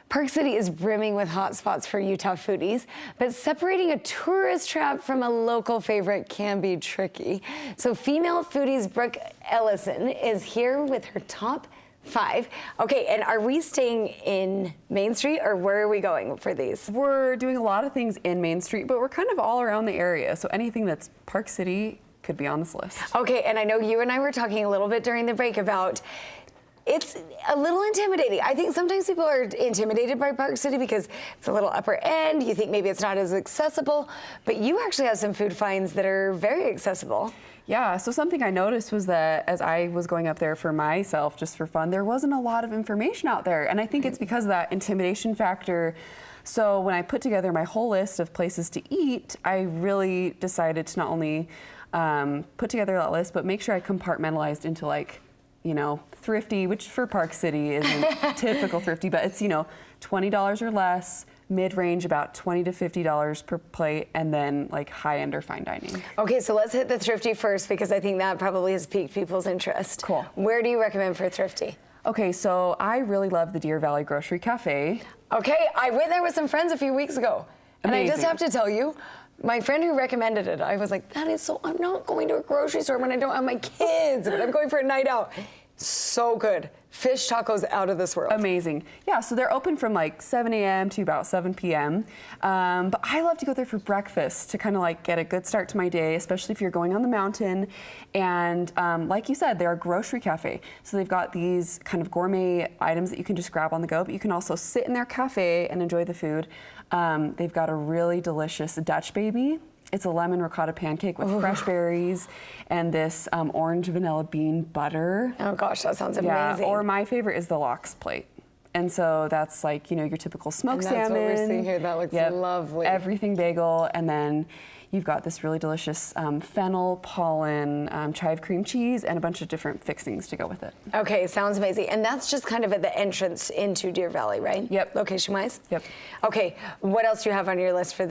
Park City is brimming with hotspots for Utah foodies, but separating a tourist trap from a local favorite can be tricky. So female foodies Brooke Eliason is here with her top 5. Okay, and are we staying in Main Street or where are we going for these? We're doing a lot of things in Main Street, but we're kind of all around the area. So anything that's Park City could be on this list. Okay, and I know you and I were talking a little bit during the break about it's a little intimidating. I think sometimes people are intimidated by Park City because it's a little upper end. You think maybe it's not as accessible, but you actually have some food finds that are very accessible. Yeah, so something I noticed was that as I was going up there for myself, just for fun, there wasn't a lot of information out there. And I think it's because of that intimidation factor. So when I put together my whole list of places to eat, I really decided to not only put together that list, but make sure I compartmentalized into like, you know, thrifty, which for Park City isn't typical thrifty, but it's, you know, $20 or less, mid-range about $20 to $50 per plate, and then like high-end or fine dining. Okay, so let's hit the thrifty first because I think that probably has piqued people's interest. Cool. Where do you recommend for thrifty? Okay, so I really love the Deer Valley Grocery Cafe. Okay, I went there with some friends a few weeks ago. And Amazing. I just have to tell you, my friend who recommended it, I was like, that is so, I'm not going to a grocery store when I don't have my kids, but I'm going for a night out. So good. Fish tacos out of this world. Amazing. Yeah, so they're open from like 7 a.m. to about 7 p.m. But I love to go there for breakfast to kind of like get a good start to my day, especially if you're going on the mountain. And like you said, they're a grocery cafe. So they've got these kind of gourmet items that you can just grab on the go, but you can also sit in their cafe and enjoy the food. They've got a really delicious Dutch baby. It's a lemon ricotta pancake with fresh berries and this orange vanilla bean butter. Oh gosh, that sounds amazing. Yeah, or my favorite is the lox plate. And so that's like, you know, your typical smoked salmon. That's what we're seeing here. That looks lovely. Everything bagel, and then you've got this really delicious fennel, pollen, chive cream cheese, and a bunch of different fixings to go with it. Okay, sounds amazing. And that's just kind of at the entrance into Deer Valley, right? Yep. Location-wise? Yep. Okay, what else do you have on your list for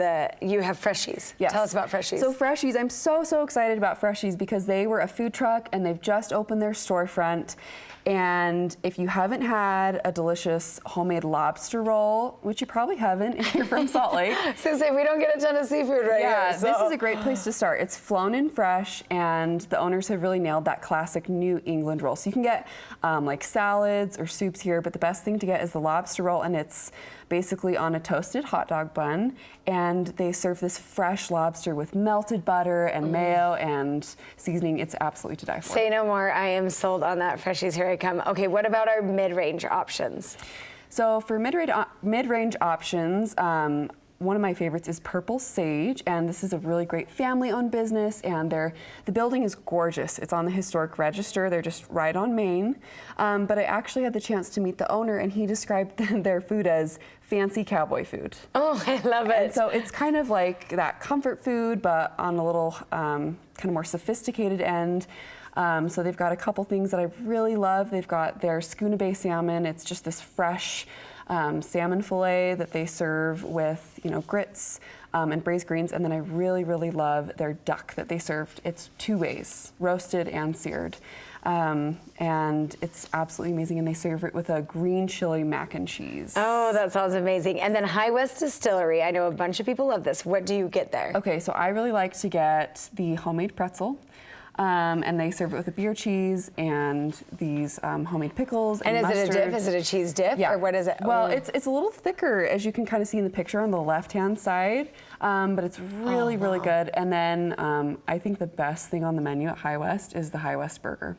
you have Freshies. Yes. Tell us about Freshies. So Freshies, I'm so excited about Freshies because they were a food truck and they've just opened their storefront. And if you haven't had a delicious homemade lobster roll, which you probably haven't if you're from Salt Lake. So say we don't get a ton of seafood right here. So. This is a great place to start. It's flown in fresh, and the owners have really nailed that classic New England roll. So you can get like salads or soups here, but the best thing to get is the lobster roll, and it's basically on a toasted hot dog bun, and they serve this fresh lobster with melted butter and mayo and seasoning. It's absolutely to die for. Say no more. I am sold on that. Freshies, here I come. Okay, what about our mid-range options? So for mid-range options, one of my favorites is Purple Sage, and this is a really great family-owned business, and the building is gorgeous. It's on the historic register. They're just right on Main. But I actually had the chance to meet the owner, and he described their food as fancy cowboy food. Oh, I love it. And so it's kind of like that comfort food, but on a little kind of more sophisticated end. So they've got a couple things that I really love. They've got their Schooner Bay salmon. It's just this fresh salmon fillet that they serve with, you know, grits and braised greens. And then I really love their duck that they served. It's 2 ways, roasted and seared. And it's absolutely amazing. And they serve it with a green chili mac and cheese. Oh, that sounds amazing. And then High West Distillery. I know a bunch of people love this. What do you get there? Okay, so I really like to get the homemade pretzel. And they serve it with a beer cheese and these homemade pickles and mustard. Is it a dip? Is it a cheese dip? Yeah. Or what is it? Well, it's a little thicker, as you can kind of see in the picture on the left-hand side, but it's really good. And then I think the best thing on the menu at High West is the High West burger.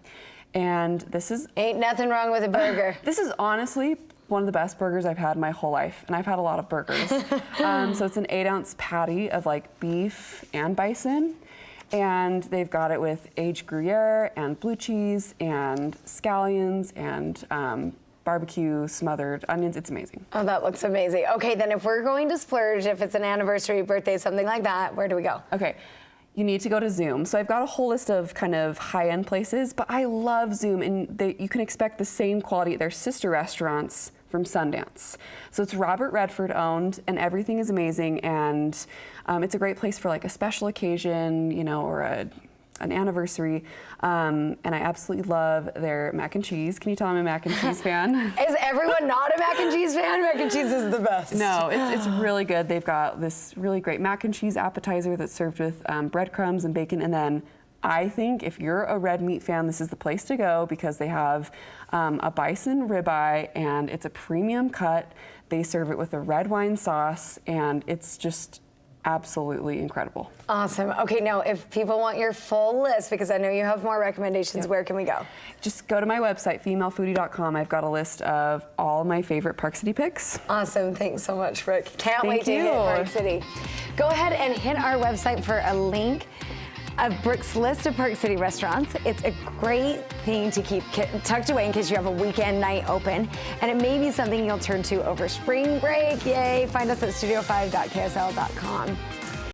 And this is... Ain't nothing wrong with a burger. This is honestly one of the best burgers I've had in my whole life, and I've had a lot of burgers. So it's an 8-ounce patty of like beef and bison. And they've got it with aged Gruyere and blue cheese and scallions and barbecue smothered onions. It's amazing. Oh, that looks amazing. Okay, then if we're going to splurge, if it's an anniversary, birthday, something like that, where do we go? Okay, you need to go to Zoom. So I've got a whole list of kind of high-end places, but I love Zoom, and you can expect the same quality at their sister restaurants from Sundance. So it's Robert Redford owned, and everything is amazing, and it's a great place for like a special occasion, you know, or a an anniversary, and I absolutely love their mac and cheese. Can you tell I'm a mac and cheese fan? Is everyone not a mac and cheese fan? Mac and cheese is the best. No, it's really good. They've got this really great mac and cheese appetizer that's served with breadcrumbs and bacon, and then I think if you're a red meat fan, this is the place to go because they have a bison ribeye, and it's a premium cut. They serve it with a red wine sauce, and it's just absolutely incredible. Awesome. Okay, now if people want your full list, because I know you have more recommendations, where can we go? Just go to my website, femalefoodie.com. I've got a list of all my favorite Park City picks. Awesome. Thanks so much, Brooke. Can't wait to you. hit Park City. Go ahead and hit our website for a link of Brooke's list of Park City restaurants. It's a great thing to keep tucked away in case you have a weekend night open, and it may be something you'll turn to over spring break. Yay! Find us at studio5.ksl.com.